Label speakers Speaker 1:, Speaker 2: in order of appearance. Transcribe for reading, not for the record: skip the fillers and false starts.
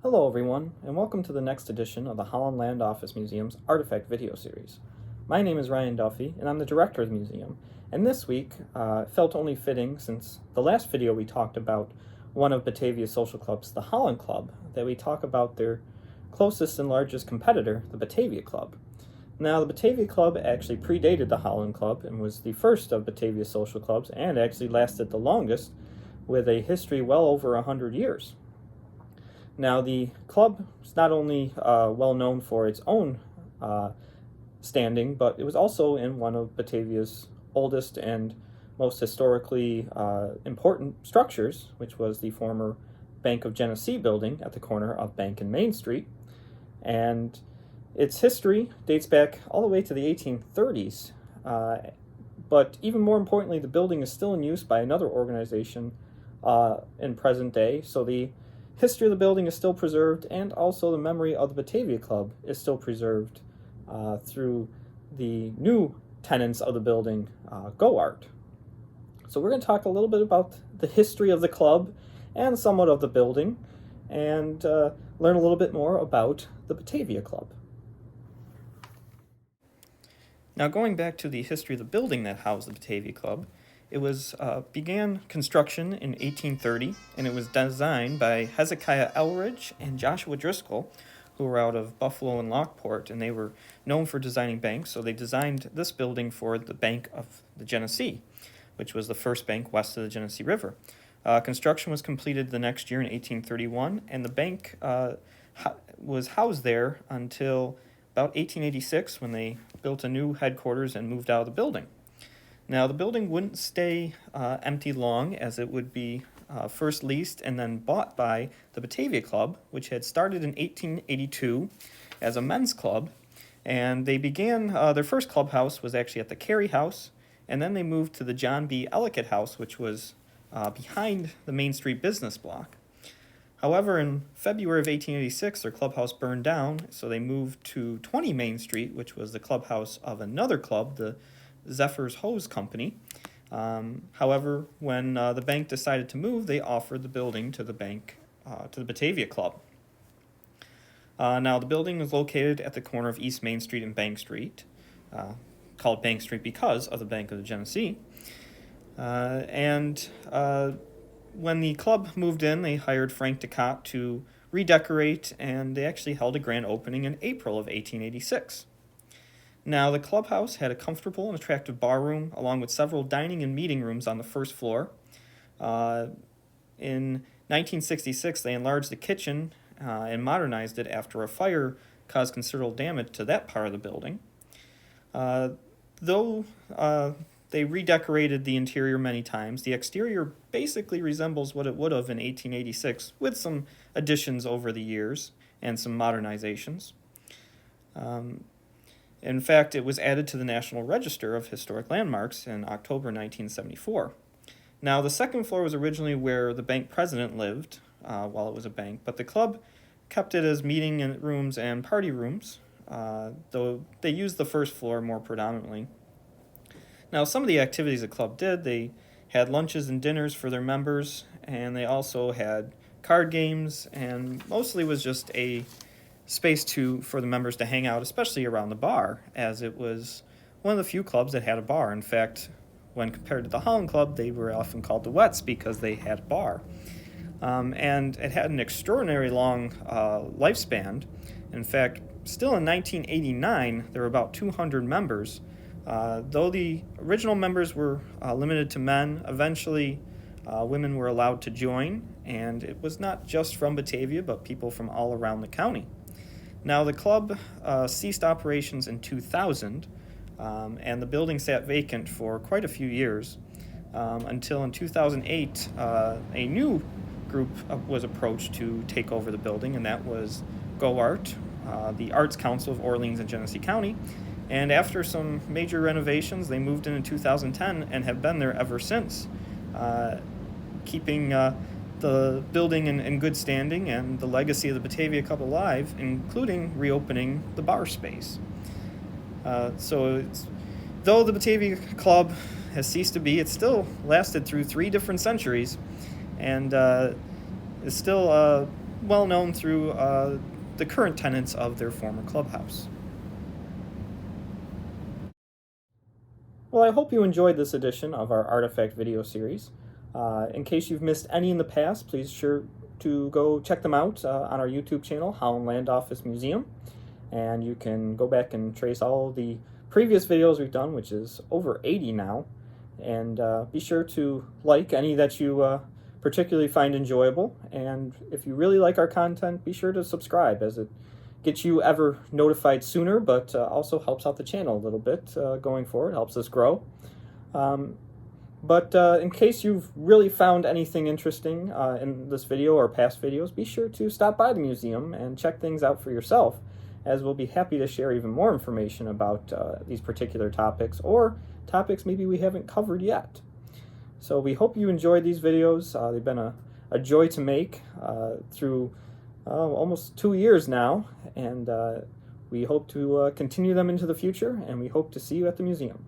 Speaker 1: Hello everyone, and welcome to the next edition of the Holland Land Office Museum's Artifact video series. My name is Ryan Duffy, and I'm the director of the museum, and this week felt only fitting since the last video we talked about one of Batavia's social clubs, the Holland Club, that we talk about their closest and largest competitor, the Batavia Club. Now, the Batavia Club actually predated the Holland Club and was the first of Batavia's social clubs and actually lasted the longest with a history well over 100 years. Now, the club is not only well known for its own standing, but it was also in one of Batavia's oldest and most historically important structures, which was the former Bank of Genesee building at the corner of Bank and Main Street. And its history dates back all the way to the 1830s. But even more importantly, the building is still in use by another organization in present day. So the history of the building is still preserved, and also the memory of the Batavia Club is still preserved through the new tenants of the building, Go Art. So we're going to talk a little bit about the history of the club and somewhat of the building, and learn a little bit more about the Batavia Club. Now, going back to the history of the building that housed the Batavia Club, it was began construction in 1830, and it was designed by Hezekiah Elridge and Joshua Driscoll, who were out of Buffalo and Lockport, and they were known for designing banks, so they designed this building for the Bank of the Genesee, which was the first bank west of the Genesee River. Construction was completed the next year in 1831, and the bank was housed there until about 1886, when they built a new headquarters and moved out of the building. Now, the building wouldn't stay empty long, as it would be first leased and then bought by the Batavia Club, which had started in 1882 as a men's club. And they began, their first clubhouse was actually at the Carey House, and then they moved to the John B. Ellicott House, which was behind the Main Street business block. However, in February of 1886, their clubhouse burned down, so they moved to 20 Main Street, which was the clubhouse of another club, the Zephyr's Hose Company. However, when the bank decided to move, they offered the building to the bank, to the Batavia Club. Now, the building is located at the corner of East Main Street and Bank Street, called Bank Street because of the Bank of the Genesee. And when the club moved in, they hired Frank DeCott to redecorate, and they actually held a grand opening in April of 1886. Now, the clubhouse had a comfortable and attractive bar room, along with several dining and meeting rooms on the first floor. In 1966, they enlarged the kitchen and modernized it after a fire caused considerable damage to that part of the building. Though they redecorated the interior many times, the exterior basically resembles what it would have in 1886, with some additions over the years and some modernizations. In fact, it was added to the National Register of Historic Landmarks in October 1974. Now, the second floor was originally where the bank president lived while it was a bank, but the club kept it as meeting rooms and party rooms, though they used the first floor more predominantly. Now, some of the activities the club did, they had lunches and dinners for their members, and they also had card games, and mostly was just a space for the members to hang out, especially around the bar, as it was one of the few clubs that had a bar. In fact, when compared to the Holland Club, they were often called the Wets because they had a bar. And it had an extraordinary long lifespan. In fact, still in 1989, there were about 200 members. Though the original members were limited to men, eventually women were allowed to join, and it was not just from Batavia, but people from all around the county. Now, the club ceased operations in 2000, and the building sat vacant for quite a few years, until in 2008, a new group was approached to take over the building, and that was Go Art, the Arts Council of Orleans and Genesee County. And after some major renovations, they moved in 2010 and have been there ever since, keeping the building in good standing and the legacy of the Batavia Club alive, including reopening the bar space. Though the Batavia Club has ceased to be, it still lasted through 3 different centuries, and is still well known through the current tenants of their former clubhouse. Well, I hope you enjoyed this edition of our Artifact video series. In case you've missed any in the past, please sure to go check them out on our YouTube channel, Holland Land Office Museum. And you can go back and trace all the previous videos we've done, which is over 80 now. And be sure to like any that you particularly find enjoyable. And if you really like our content, be sure to subscribe, as it gets you ever notified sooner, but also helps out the channel a little bit going forward, helps us grow. But in case you've really found anything interesting in this video or past videos, be sure to stop by the museum and check things out for yourself, as we'll be happy to share even more information about these particular topics, or topics maybe we haven't covered yet. So we hope you enjoyed these videos. They've been a joy to make through almost 2 years now, and we hope to continue them into the future, and we hope to see you at the museum.